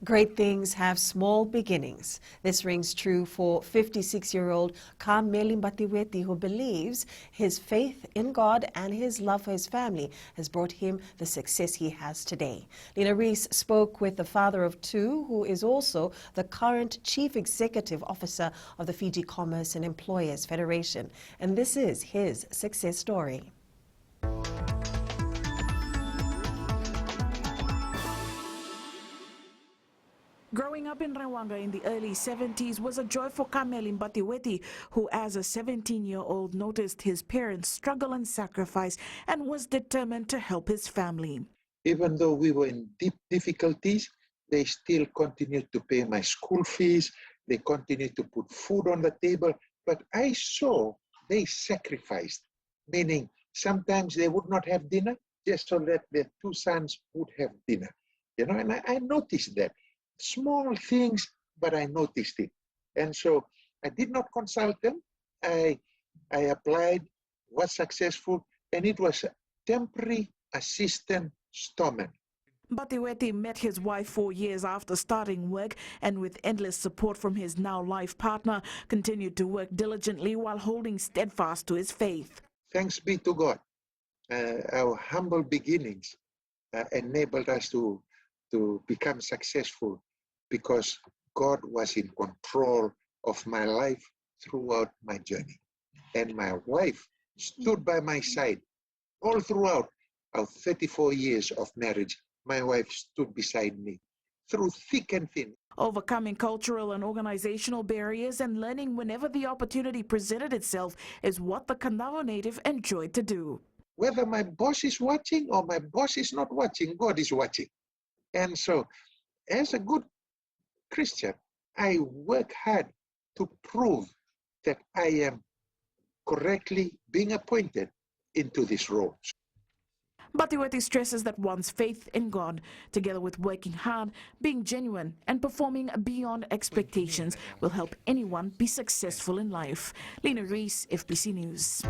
Great things have small beginnings. This rings true for 56-year-old Kameli Mbatiweti, who believes his faith in God and his love for his family has brought him the success he has today. Lena Reese spoke with the father of two, who is also the current Chief Executive Officer of the Fiji Commerce and Employers Federation. And this is his success story. Growing up in Rewanga in the early 70s was a joy for Kameli Mbatiweti, who as a 17-year-old noticed his parents struggle and sacrifice and was determined to help his family. Even though we were in deep difficulties, they still continued to pay my school fees. They continued to put food on the table. But I saw they sacrificed, meaning sometimes they would not have dinner just so that their two sons would have dinner. And I noticed that. Small things, but I noticed it. And so I did not consult them. I applied, was successful, and it was a temporary assistant storeman. Mbatiweti met his wife 4 years after starting work, and with endless support from his now life partner, continued to work diligently while holding steadfast to his faith. Thanks be to God. Our humble beginnings enabled us to become successful because God was in control of my life throughout my journey. And my wife stood by my side all throughout our 34 years of marriage. My wife stood beside me through thick and thin. Overcoming cultural and organizational barriers and learning whenever the opportunity presented itself is what the Kanawa native enjoyed to do. Whether my boss is watching or my boss is not watching, God is watching. And so, as a good Christian, I work hard to prove that I am correctly being appointed into this role. Mbatiweti stresses that one's faith in God, together with working hard, being genuine, and performing beyond expectations, will help anyone be successful in life. Lena Reese, FBC News.